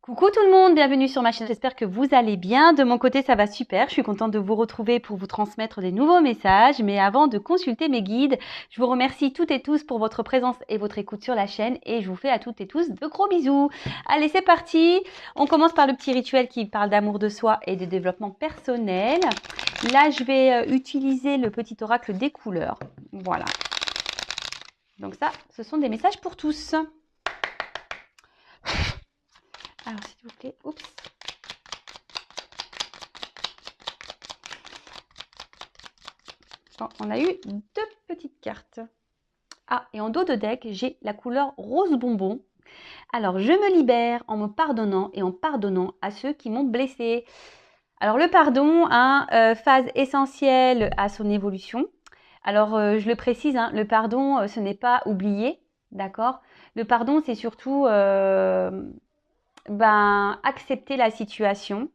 Coucou tout le monde, bienvenue sur ma chaîne, j'espère que vous allez bien. De mon côté, ça va super, je suis contente de vous retrouver pour vous transmettre des nouveaux messages. Mais avant de consulter mes guides, je vous remercie toutes et tous pour votre présence et votre écoute sur la chaîne et je vous fais à toutes et tous de gros bisous. Allez, c'est parti. On commence par le petit rituel qui parle d'amour de soi et de développement personnel. Là, je vais utiliser le petit oracle des couleurs. Voilà. Donc ça, ce sont des messages pour tous. Alors, s'il vous plaît, oups. Bon, on a eu deux petites cartes. Ah, et en dos de deck, j'ai la couleur rose bonbon. Alors, je me libère en me pardonnant et en pardonnant à ceux qui m'ont blessé. Alors, le pardon, phase essentielle à son évolution. Alors, je le précise, le pardon, ce n'est pas oublier, d'accord? Le pardon, c'est surtout accepter la situation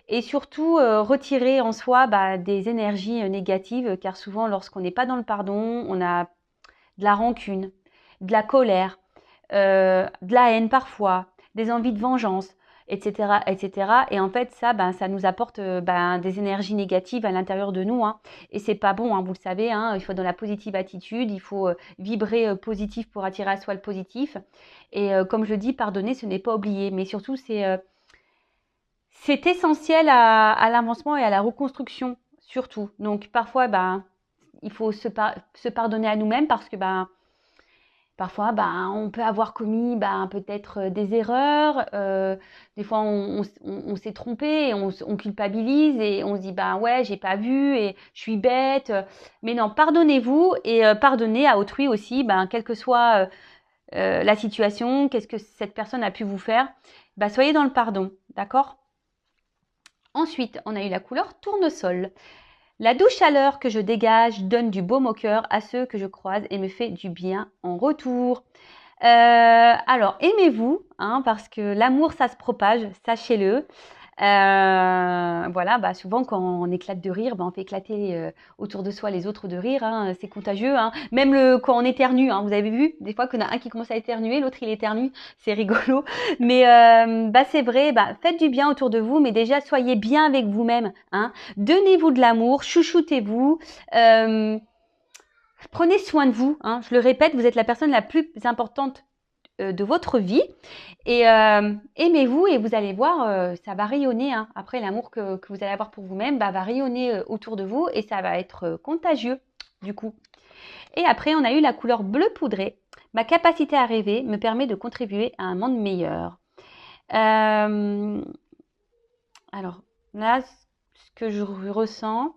et surtout retirer en soi des énergies négatives, car souvent lorsqu'on n'est pas dans le pardon, on a de la rancune, de la colère, de la haine parfois, des envies de vengeance, etc., etc. Et en fait, ça nous apporte des énergies négatives à l'intérieur de nous, et c'est pas bon, vous le savez, il faut dans la positive attitude, il faut vibrer positif pour attirer à soi le positif. Et comme je le dis, pardonner, ce n'est pas oublier, mais surtout c'est essentiel à l'avancement et à la reconstruction, surtout. Donc parfois, il faut se pardonner à nous-mêmes parce que parfois, on peut avoir commis peut-être des erreurs. Des fois, on s'est trompé et on culpabilise et on se dit ouais, j'ai pas vu et je suis bête. Mais non, pardonnez-vous et pardonnez à autrui aussi, quelle que soit la situation, qu'est-ce que cette personne a pu vous faire. Soyez dans le pardon, d'accord? Ensuite, on a eu la couleur tournesol. La douce chaleur que je dégage donne du baume au cœur à ceux que je croise et me fait du bien en retour. Alors, aimez-vous, parce que l'amour, ça se propage, sachez-le. Voilà, souvent quand on éclate de rire, on fait éclater autour de soi les autres de rire, c'est contagieux. Même quand on éternue, vous avez vu, des fois qu'il y en a un qui commence à éternuer, l'autre il éternue, c'est rigolo. Mais c'est vrai, faites du bien autour de vous, mais déjà soyez bien avec vous-même. Donnez-vous de l'amour, chouchoutez-vous. Prenez soin de vous. Je le répète, vous êtes la personne la plus importante de votre vie et aimez-vous et vous allez voir, ça va rayonner. Après, l'amour que vous allez avoir pour vous-même va rayonner autour de vous et ça va être contagieux du coup. Et après, on a eu la couleur bleu poudré. Ma capacité à rêver me permet de contribuer à un monde meilleur. Alors là, ce que je ressens,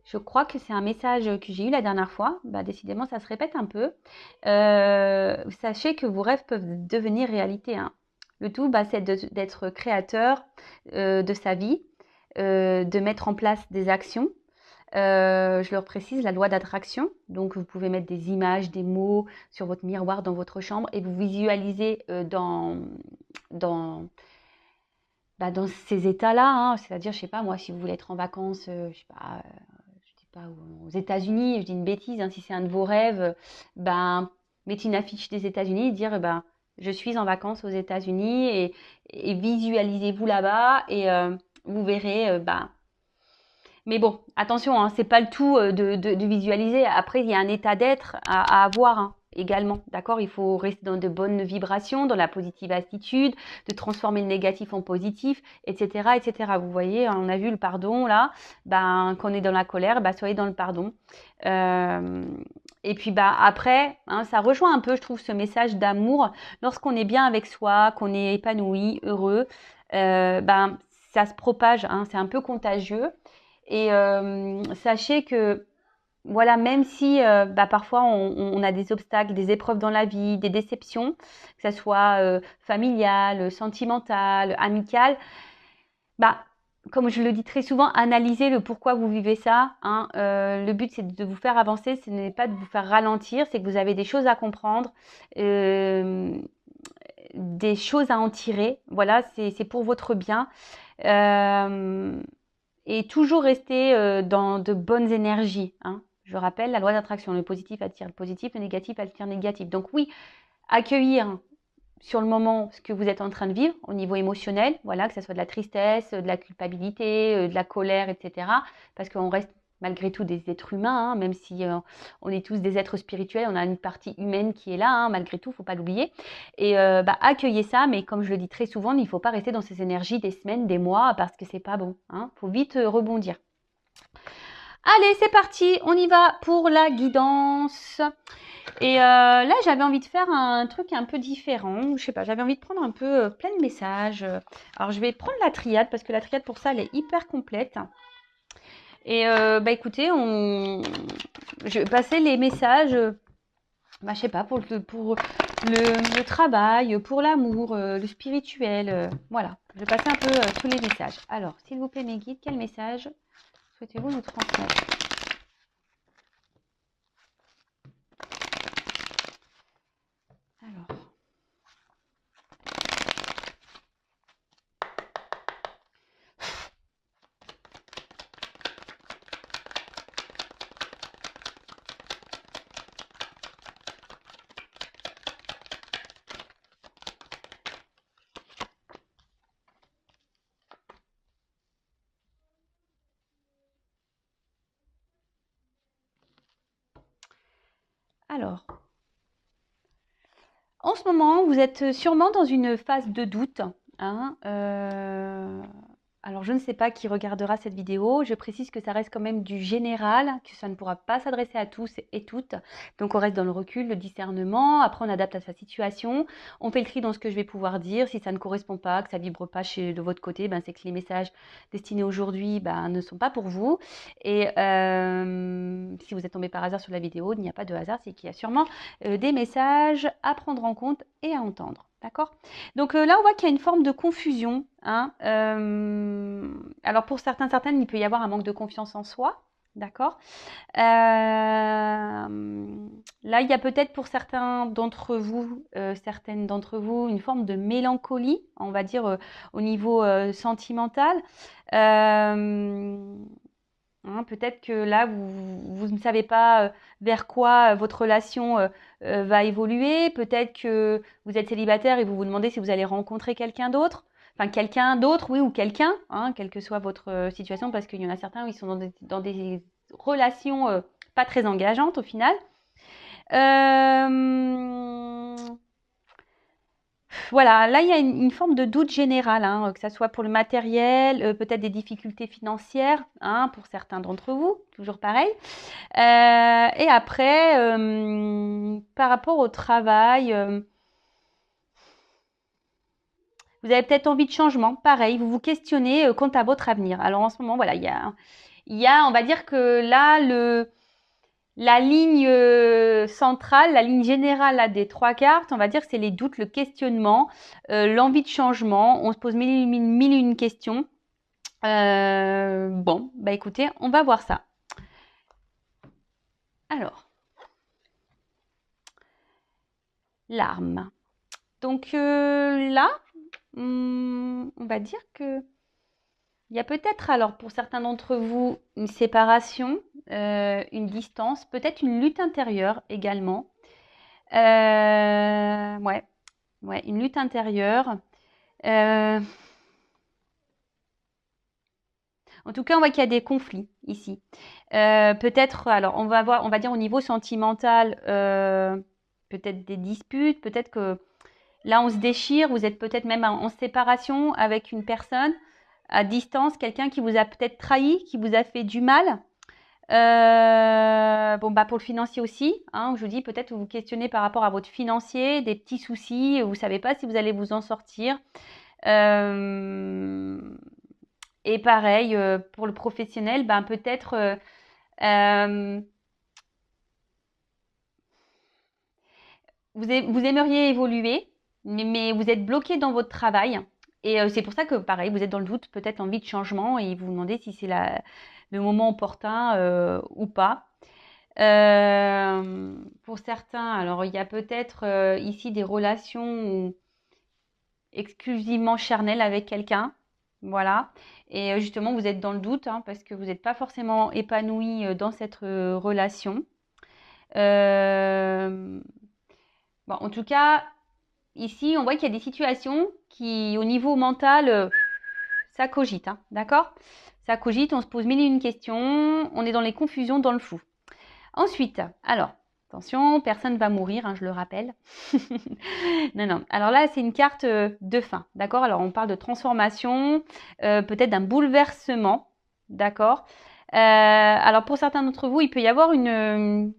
je crois que c'est un message que j'ai eu la dernière fois. Décidément, ça se répète un peu. Sachez que vos rêves peuvent devenir réalité. Le tout, c'est d'être créateur de sa vie, de mettre en place des actions. Je leur précise la loi d'attraction. Donc, vous pouvez mettre des images, des mots sur votre miroir dans votre chambre et vous visualisez dans ces états-là. C'est-à-dire, je sais pas, moi, si vous voulez être en vacances, je sais pas aux États-Unis, je dis une bêtise, si c'est un de vos rêves, mettez une affiche des États-Unis et dire je suis en vacances aux États-Unis et visualisez-vous là-bas et vous verrez. Mais bon, attention, c'est pas le tout de visualiser. Après, il y a un état d'être à avoir également, d'accord? Il faut rester dans de bonnes vibrations, dans la positive attitude, de transformer le négatif en positif, etc., etc. Vous voyez, on a vu le pardon là. Quand on est dans la colère, soyez dans le pardon. Et puis après, ça rejoint un peu, je trouve, ce message d'amour. Lorsqu'on est bien avec soi, qu'on est épanoui, heureux, ça se propage. C'est un peu contagieux. Et sachez que voilà, même si parfois on a des obstacles, des épreuves dans la vie, des déceptions, que ce soit familiale, sentimentale, amicale, comme je le dis très souvent, analysez le pourquoi vous vivez ça. Le but, c'est de vous faire avancer, ce n'est pas de vous faire ralentir, c'est que vous avez des choses à comprendre, des choses à en tirer. Voilà, c'est pour votre bien. Et toujours rester dans de bonnes énergies. Je rappelle la loi d'attraction, le positif attire le positif, le négatif attire le négatif. Donc oui, accueillir sur le moment ce que vous êtes en train de vivre au niveau émotionnel, voilà, que ce soit de la tristesse, de la culpabilité, de la colère, etc. Parce qu'on reste malgré tout des êtres humains, hein, même si on est tous des êtres spirituels, on a une partie humaine qui est là, hein, malgré tout, il ne faut pas l'oublier. Et accueillez ça, mais comme je le dis très souvent, il ne faut pas rester dans ces énergies des semaines, des mois, parce que c'est pas bon. Il faut vite rebondir. Allez, c'est parti, on y va pour la guidance. Et là, j'avais envie de faire un truc un peu différent. Je sais pas, j'avais envie de prendre un peu plein de messages. Alors, je vais prendre la triade parce que la triade, pour ça, elle est hyper complète. Et écoutez, je vais passer les messages, je sais pas, pour le travail, pour l'amour, le spirituel. Voilà, je vais passer un peu tous les messages. Alors, s'il vous plaît, mes guides, quel message souhaitez-vous nous transmettre? Alors. Alors, en ce moment, vous êtes sûrement dans une phase de doute, hein, alors, je ne sais pas qui regardera cette vidéo. Je précise que ça reste quand même du général, que ça ne pourra pas s'adresser à tous et toutes. Donc, on reste dans le recul, le discernement. Après, on adapte à sa situation. On fait le tri dans ce que je vais pouvoir dire. Si ça ne correspond pas, que ça ne vibre pas de votre côté, c'est que les messages destinés aujourd'hui ne sont pas pour vous. Et si vous êtes tombé par hasard sur la vidéo, il n'y a pas de hasard. C'est qu'il y a sûrement des messages à prendre en compte et à entendre. D'accord? Donc là, on voit qu'il y a une forme de confusion. Hein. Alors pour certaines, il peut y avoir un manque de confiance en soi. D'accord? Là, il y a peut-être pour certaines d'entre vous, une forme de mélancolie, on va dire, au niveau sentimental. Peut-être que là, vous ne savez pas vers quoi votre relation va évoluer. Peut-être que vous êtes célibataire et vous vous demandez si vous allez rencontrer quelqu'un d'autre. Enfin, quelqu'un d'autre, oui, ou quelqu'un, quelle que soit votre situation, parce qu'il y en a certains où ils sont dans des relations pas très engageantes au final. Voilà, là, il y a une forme de doute général, que ça soit pour le matériel, peut-être des difficultés financières, pour certains d'entre vous, toujours pareil. Et après, par rapport au travail, vous avez peut-être envie de changement, pareil, vous vous questionnez quant à votre avenir. Alors en ce moment, voilà, il y a, on va dire que là, la ligne centrale, la ligne générale là, des trois cartes, on va dire que c'est les doutes, le questionnement, l'envie de changement. On se pose mille et une questions. Bon, écoutez, on va voir ça. Alors, l'arme. Donc là, on va dire que il y a peut-être, alors pour certains d'entre vous, une séparation, une distance, peut-être une lutte intérieure également. Ouais, une lutte intérieure. En tout cas, on voit qu'il y a des conflits ici. Peut-être, alors on va dire au niveau sentimental, peut-être des disputes, peut-être que là on se déchire, vous êtes peut-être même en séparation avec une personne à distance, quelqu'un qui vous a peut-être trahi, qui vous a fait du mal. Pour le financier aussi, je vous dis, peut-être vous vous questionnez par rapport à votre financier, des petits soucis, vous ne savez pas si vous allez vous en sortir. Et pareil, pour le professionnel, peut-être vous aimeriez évoluer, mais vous êtes bloqué dans votre travail. Et c'est pour ça que, pareil, vous êtes dans le doute, peut-être envie de changement, et vous vous demandez si c'est le moment opportun ou pas. Pour certains, alors il y a peut-être ici des relations exclusivement charnelles avec quelqu'un. Voilà. Et justement, vous êtes dans le doute parce que vous n'êtes pas forcément épanoui dans cette relation. En tout cas, ici, on voit qu'il y a des situations qui, au niveau mental, ça cogite, hein, d'accord? Ça cogite, on se pose mille et une questions, on est dans les confusions, dans le flou. Ensuite, alors, attention, personne ne va mourir, hein, je le rappelle. Non, non. Alors là, c'est une carte de fin, d'accord? Alors, on parle de transformation, peut-être d'un bouleversement, d'accord? Alors, pour certains d'entre vous, il peut y avoir une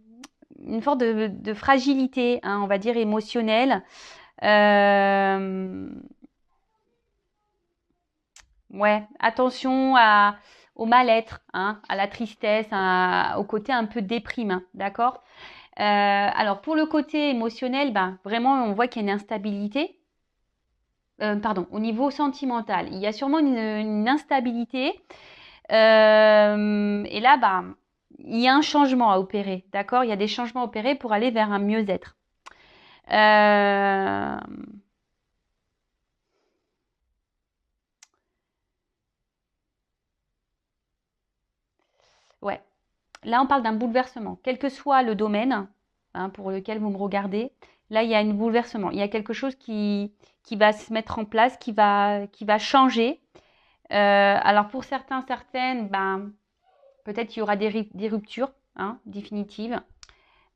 forme de fragilité, hein, on va dire émotionnelle. Ouais, attention au mal-être, hein, à la tristesse, au côté un peu déprime, hein, d'accord? Alors pour le côté émotionnel, ben, vraiment on voit qu'il y a une instabilité. Pardon, au niveau sentimental, il y a sûrement une instabilité. Et là, ben, il y a un changement à opérer, d'accord? Il y a des changements à opérer pour aller vers un mieux-être. Euh, ouais, là on parle d'un bouleversement, quel que soit le domaine, hein, pour lequel vous me regardez. Là, il y a un bouleversement. Il y a quelque chose qui va se mettre en place, qui va changer. Alors pour certains, certaines, ben, peut-être qu'il y aura des ruptures, hein, définitives.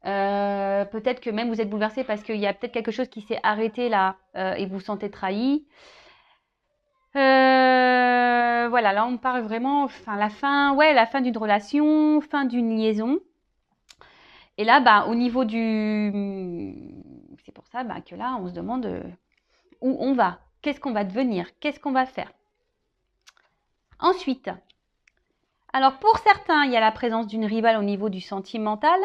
Peut-être que même vous êtes bouleversé parce qu'il y a peut-être quelque chose qui s'est arrêté là et vous vous sentez trahi. Voilà, là on parle vraiment, enfin la fin, ouais, la fin d'une relation, fin d'une liaison. Et là, bah, au niveau c'est pour ça bah, que là, on se demande où on va, qu'est-ce qu'on va devenir, qu'est-ce qu'on va faire. Ensuite, alors pour certains, il y a la présence d'une rivale au niveau du sentimental.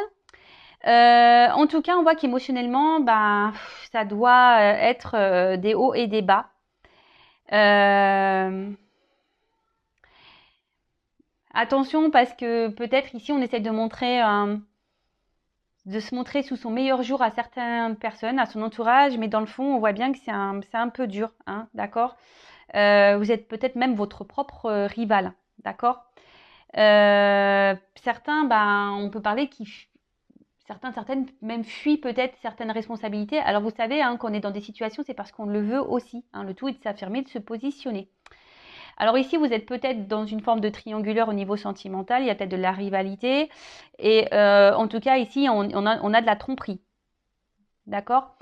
En tout cas, on voit qu'émotionnellement, bah, ça doit être des hauts et des bas. Attention parce que peut-être ici, on essaie de se montrer sous son meilleur jour à certaines personnes, à son entourage, mais dans le fond, on voit bien que c'est un peu dur, hein, d'accord? Vous êtes peut-être même votre propre rival, d'accord? Certains, ben, on peut parler certaines même fuient peut-être certaines responsabilités. Alors vous savez, hein, qu'on est dans des situations, c'est parce qu'on le veut aussi, hein, le tout est de s'affirmer, de se positionner. Alors ici, vous êtes peut-être dans une forme de triangulaire au niveau sentimental, il y a peut-être de la rivalité, et en tout cas ici, on a de la tromperie, d'accord?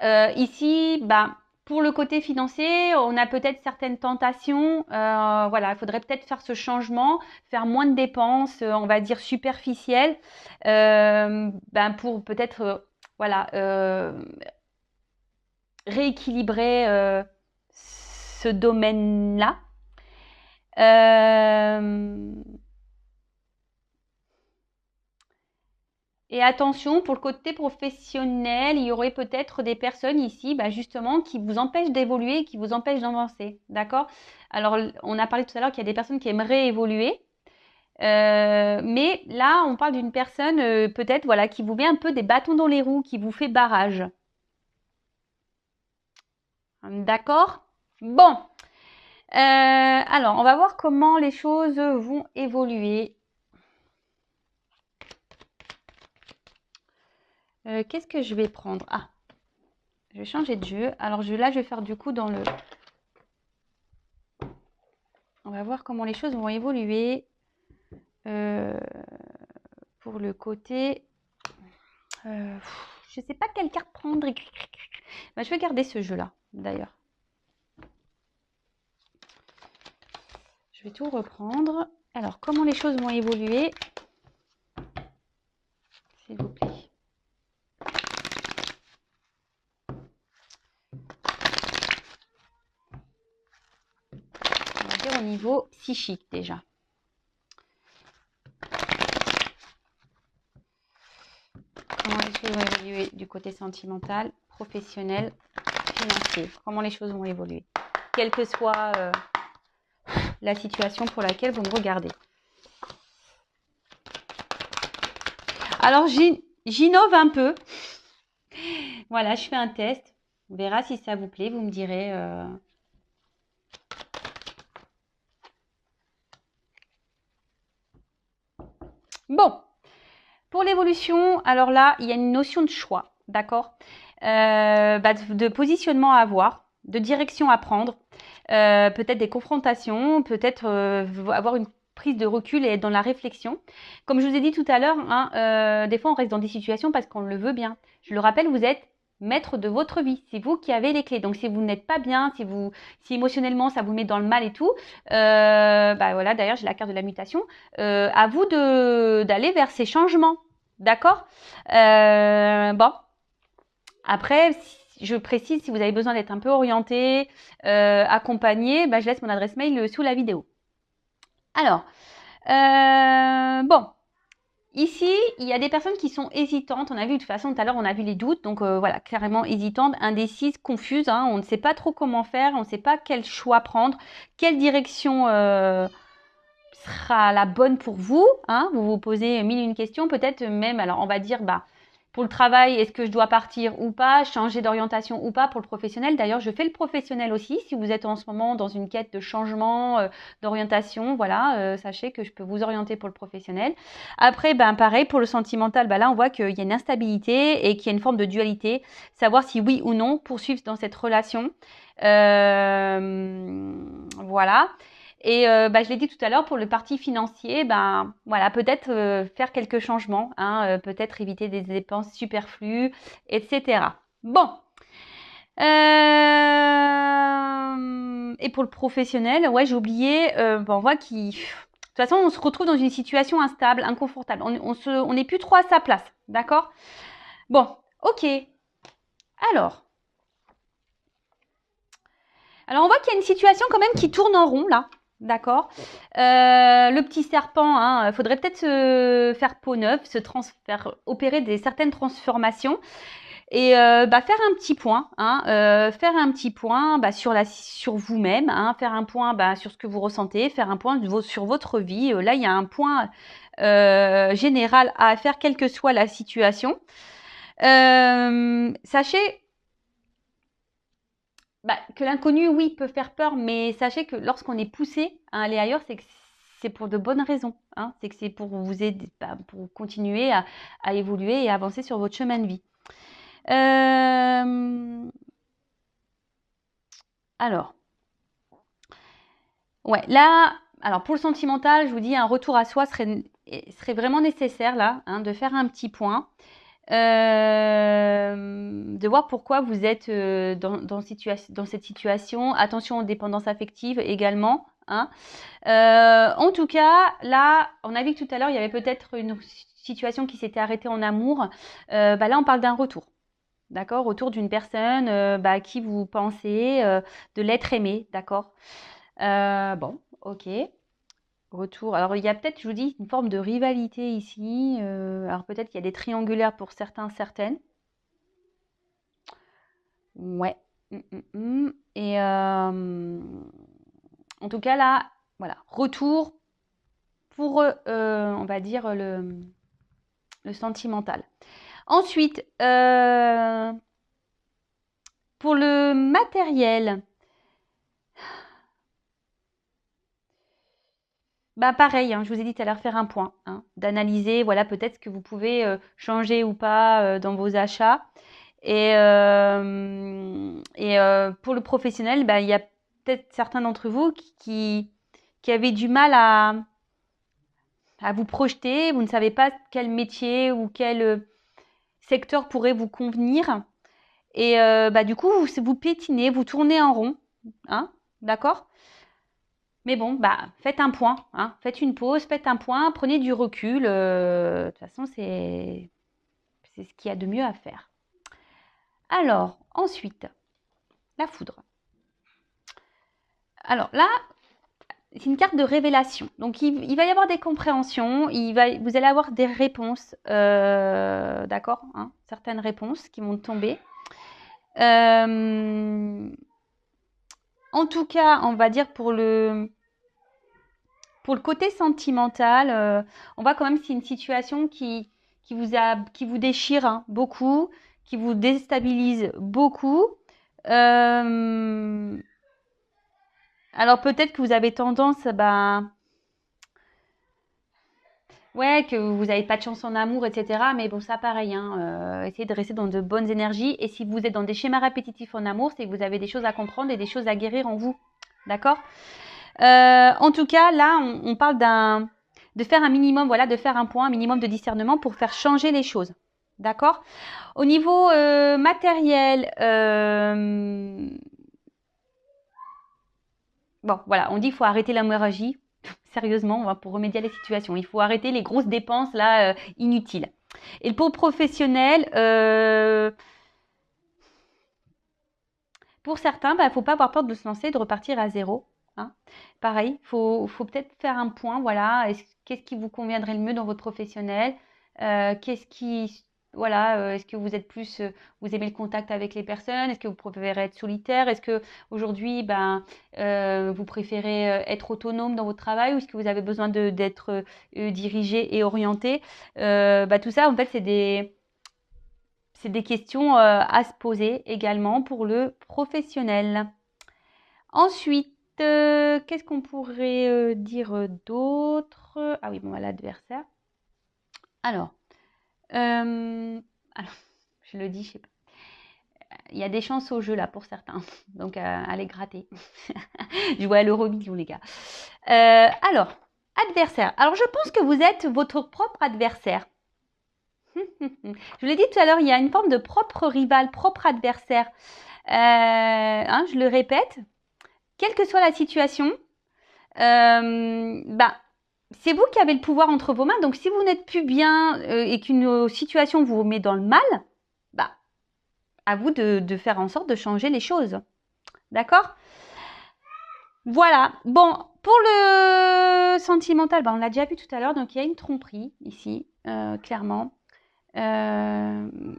Ici, bah, pour le côté financier, on a peut-être certaines tentations. Voilà, il faudrait peut-être faire ce changement, faire moins de dépenses, on va dire superficielles, ben pour peut-être, voilà, rééquilibrer ce domaine-là. Euh, Et attention, pour le côté professionnel, il y aurait peut-être des personnes ici, bah, justement, qui vous empêchent d'évoluer, qui vous empêchent d'avancer. D'accord? Alors, on a parlé tout à l'heure qu'il y a des personnes qui aimeraient évoluer. Mais là, on parle d'une personne, peut-être, voilà, qui vous met un peu des bâtons dans les roues, qui vous fait barrage. D'accord? Bon. Alors, on va voir comment les choses vont évoluer. Qu'est-ce que je vais prendre? Ah, je vais changer de jeu. Alors là, je vais faire du coup dans le... On va voir comment les choses vont évoluer pour le côté... je ne sais pas quelle carte prendre. Bah, je vais garder ce jeu-là, d'ailleurs. Je vais tout reprendre. Alors, comment les choses vont évoluer? S'il vous plaît. On va dire au niveau psychique, déjà. Comment les choses vont évoluer du côté sentimental, professionnel, financier? Comment les choses vont évoluer? Quelle que soit la situation pour laquelle vous me regardez. Alors, j'innove un peu. Voilà, je fais un test. On verra si ça vous plaît. Vous me direz. Bon, pour l'évolution, alors là, il y a une notion de choix, d'accord? de positionnement à avoir, de direction à prendre, peut-être des confrontations, peut-être avoir une prise de recul et être dans la réflexion. Comme je vous ai dit tout à l'heure, hein, des fois on reste dans des situations parce qu'on le veut bien. Je le rappelle, vous êtes maître de votre vie. C'est vous qui avez les clés. Donc si vous n'êtes pas bien, si émotionnellement ça vous met dans le mal et tout, voilà, d'ailleurs j'ai la carte de la mutation, à vous d'aller vers ces changements. D'accord. Bon. Après, je précise, si vous avez besoin d'être un peu orienté, accompagné, je laisse mon adresse mail sous la vidéo. Alors, bon. Ici, il y a des personnes qui sont hésitantes. On a vu de toute façon tout à l'heure, on a vu les doutes. Donc voilà, clairement hésitantes, indécises, confuses. Hein, on ne sait pas trop comment faire. On ne sait pas quel choix prendre, quelle direction sera la bonne pour vous. Hein, vous vous posez mille et une questions. Peut-être même, alors on va dire, pour le travail, est-ce que je dois partir ou pas, changer d'orientation ou pas pour le professionnel. D'ailleurs, je fais le professionnel aussi. Si vous êtes en ce moment dans une quête de changement, d'orientation, voilà, sachez que je peux vous orienter pour le professionnel. Après, pareil, pour le sentimental, là, on voit qu'il y a une instabilité et qu'il y a une forme de dualité. Savoir si oui ou non poursuivre dans cette relation. Voilà. Et je l'ai dit tout à l'heure, pour le parti financier, voilà, peut-être faire quelques changements, hein, peut-être éviter des dépenses superflues, etc. Bon. Et pour le professionnel, ouais, j'ai oublié, on voit qu'il... De toute façon, on se retrouve dans une situation instable, inconfortable. On n'est plus trop à sa place, d'accord? Bon, ok. Alors, on voit qu'il y a une situation quand même qui tourne en rond, là. D'accord. Le petit serpent, hein, faudrait peut-être se faire peau neuve, faire opérer certaines transformations et faire un petit point, hein, faire un petit point sur vous-même, hein, faire un point sur ce que vous ressentez, faire un point sur votre vie. Là, il y a un point général à faire, quelle que soit la situation. Sachez que l'inconnu, oui, peut faire peur, mais sachez que lorsqu'on est poussé à aller ailleurs, c'est que c'est pour de bonnes raisons. Hein. C'est que c'est pour vous aider, pour continuer à évoluer et avancer sur votre chemin de vie. Alors, ouais, là, alors pour le sentimental, je vous dis, un retour à soi serait vraiment nécessaire là, hein, de faire un petit point. De voir pourquoi vous êtes dans cette situation. Attention aux dépendances affectives également. Hein. En tout cas, là, on a vu que tout à l'heure, il y avait peut-être une situation qui s'était arrêtée en amour. Là, on parle d'un retour. D'accord? Retour d'une personne à qui vous pensez de l'être aimé. D'accord? Bon, ok. Retour. Alors, il y a peut-être, je vous dis, une forme de rivalité ici. Alors, peut-être qu'il y a des triangulaires pour certains, certaines. Ouais. Et en tout cas, là, voilà. Retour pour, on va dire, le sentimental. Ensuite, pour le matériel, pareil, hein, je vous ai dit tout à l'heure, faire un point, hein, d'analyser, voilà, peut-être ce que vous pouvez changer ou pas dans vos achats. Et pour le professionnel, il y a peut-être certains d'entre vous qui avaient du mal à vous projeter. Vous ne savez pas quel métier ou quel secteur pourrait vous convenir. Et du coup, vous pétinez, vous tournez en rond. Hein, d'accord? Mais bon, faites un point, hein, faites une pause, faites un point, prenez du recul. De toute façon, c'est ce qu'il y a de mieux à faire. Alors, ensuite, la foudre. Alors là, c'est une carte de révélation. Donc, il va y avoir des compréhensions, vous allez avoir des réponses, d'accord, hein, certaines réponses qui vont tomber. En tout cas, on va dire pour le côté sentimental, on voit quand même que c'est une situation qui vous déchire hein, beaucoup, qui vous déstabilise beaucoup. Alors peut-être que vous avez tendance, ouais, que vous n'avez pas de chance en amour, etc. Mais bon, ça pareil, hein, essayez de rester dans de bonnes énergies. Et si vous êtes dans des schémas répétitifs en amour, c'est que vous avez des choses à comprendre et des choses à guérir en vous. D'accord? En tout cas, là, on parle de faire un minimum, voilà, de faire un point, un minimum de discernement pour faire changer les choses. D'accord? Au niveau matériel, bon, voilà, on dit qu'il faut arrêter l'hémorragie. Sérieusement, pour remédier à la situation. Il faut arrêter les grosses dépenses là inutiles. Et pour le professionnel, pour certains, il ne faut pas avoir peur de se lancer, de repartir à zéro. Hein. Pareil, il faut peut-être faire un point. Voilà, qu'est-ce qui vous conviendrait le mieux dans votre professionnel? Qu'est-ce qui, voilà, est-ce que vous êtes plus, vous aimez le contact avec les personnes? Est-ce que vous préférez être solitaire? Est-ce que aujourd'hui, vous préférez être autonome dans votre travail ou est-ce que vous avez besoin d'être dirigé et orienté? Tout ça, en fait, c'est des questions à se poser également pour le professionnel. Ensuite, qu'est-ce qu'on pourrait dire d'autre? Ah oui, bon, l'adversaire. Alors, je le dis, je sais pas. Il y a des chances au jeu là pour certains, donc allez gratter. Je vois l'euro-million les gars. Alors, adversaire. Alors, je pense que vous êtes votre propre adversaire. Je l'ai dit tout à l'heure, il y a une forme de propre rival, propre adversaire. Je le répète, quelle que soit la situation, c'est vous qui avez le pouvoir entre vos mains. Donc, si vous n'êtes plus bien et qu'une situation vous met dans le mal, à vous de faire en sorte de changer les choses. D'accord? Voilà. Bon, pour le sentimental, on l'a déjà vu tout à l'heure. Donc, il y a une tromperie ici, clairement.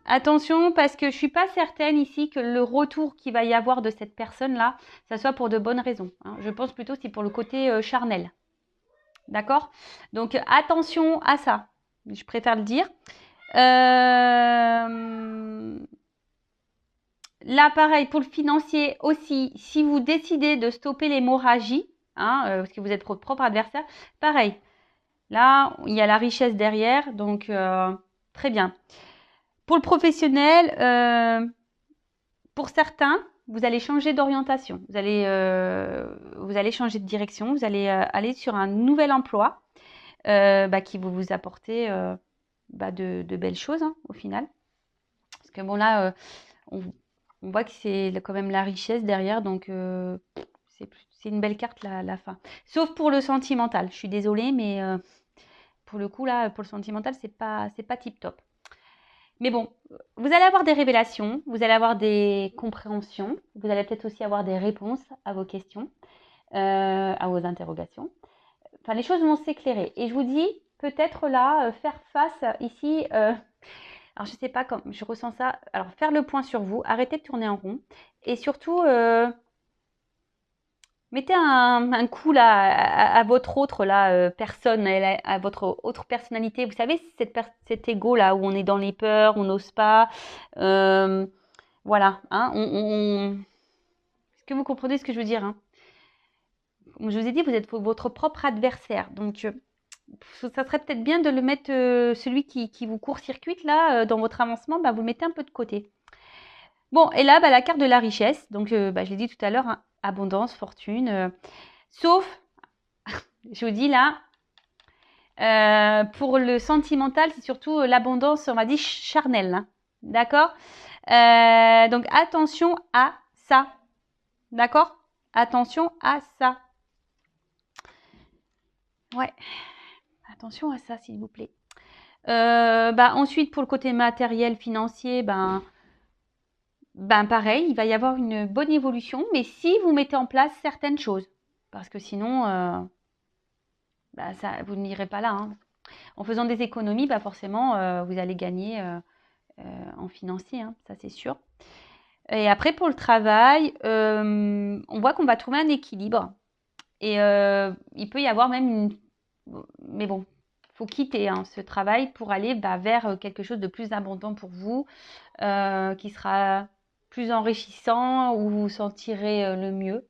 Attention parce que je suis pas certaine ici que le retour qu'il va y avoir de cette personne-là, ça soit pour de bonnes raisons. Hein. Je pense plutôt c'est pour le côté charnel. D'accord? Donc attention à ça. Je préfère le dire. Là, pareil, pour le financier aussi, si vous décidez de stopper l'hémorragie, parce que vous êtes votre propre adversaire, pareil. Là, il y a la richesse derrière, donc très bien. Pour le professionnel, pour certains, vous allez changer d'orientation. Vous allez changer de direction. Vous allez aller sur un nouvel emploi qui va vous apporter de belles choses au final. Parce que bon là, on voit que c'est quand même la richesse derrière. Donc c'est une belle carte la fin. Sauf pour le sentimental. Je suis désolée, mais pour le coup là, pour le sentimental, c'est pas tip top. Mais bon, vous allez avoir des révélations, vous allez avoir des compréhensions, vous allez peut-être aussi avoir des réponses à vos questions, à vos interrogations. Enfin, les choses vont s'éclairer. Et je vous dis, peut-être là, faire face ici, alors je ne sais pas comment, je ressens ça. Alors, faire le point sur vous, arrêtez de tourner en rond. Et surtout, mettez un coup là à votre autre personne, à votre autre personnalité. Vous savez, cet ego là où on est dans les peurs, on n'ose pas. Voilà. Est-ce que vous comprenez ce que je veux dire, hein? Comme je vous ai dit, vous êtes votre propre adversaire. Donc, ça serait peut-être bien de le mettre, celui qui vous court-circuite là, dans votre avancement, vous le mettez un peu de côté. Bon, et là, la carte de la richesse. Donc, je l'ai dit tout à l'heure, hein, abondance, fortune. Sauf, je vous dis là, pour le sentimental, c'est surtout l'abondance, on va dire, charnelle. Hein. D'accord? Donc, attention à ça. D'accord? Attention à ça. Ouais. Attention à ça, s'il vous plaît. Ensuite, pour le côté matériel, financier, pareil, il va y avoir une bonne évolution, mais si vous mettez en place certaines choses. Parce que sinon, vous n'irez pas là. Hein. En faisant des économies, forcément, vous allez gagner en financier, hein, ça c'est sûr. Et après, pour le travail, on voit qu'on va trouver un équilibre. Et il peut y avoir même une... Mais bon, il faut quitter ce travail pour aller vers quelque chose de plus abondant pour vous, qui sera plus enrichissant, où vous vous sentirez le mieux.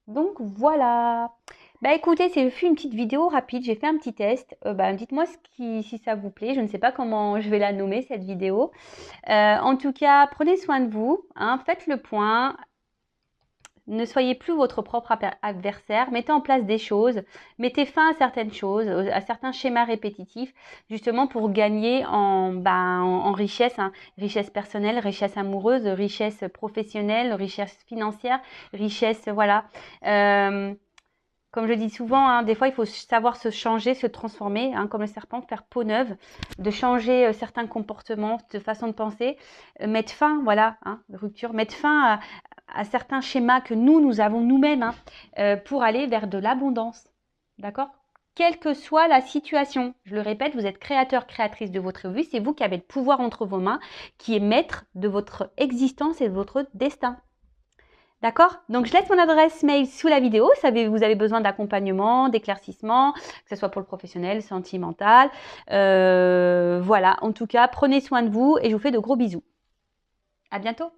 Donc voilà. Bah écoutez, c'est fait une petite vidéo rapide, j'ai fait un petit test. Dites-moi si ça vous plaît. Je ne sais pas comment je vais la nommer cette vidéo. En tout cas, prenez soin de vous, hein, faites le point. Ne soyez plus votre propre adversaire, mettez en place des choses, mettez fin à certaines choses, à certains schémas répétitifs, justement pour gagner en richesse, hein, richesse personnelle, richesse amoureuse, richesse professionnelle, richesse financière, richesse, voilà. Euh, Comme je dis souvent, hein, des fois, il faut savoir se changer, se transformer, hein, comme le serpent, faire peau neuve, de changer certains comportements, de façon de penser, mettre fin, voilà, hein, rupture, mettre fin à certains schémas que nous avons nous-mêmes, hein, pour aller vers de l'abondance. D'accord? Quelle que soit la situation, je le répète, vous êtes créateur, créatrice de votre vie, c'est vous qui avez le pouvoir entre vos mains, qui est maître de votre existence et de votre destin. D'accord? Donc, je laisse mon adresse mail sous la vidéo. Vous avez besoin d'accompagnement, d'éclaircissement, que ce soit pour le professionnel, sentimental. Voilà. En tout cas, prenez soin de vous et je vous fais de gros bisous. À bientôt.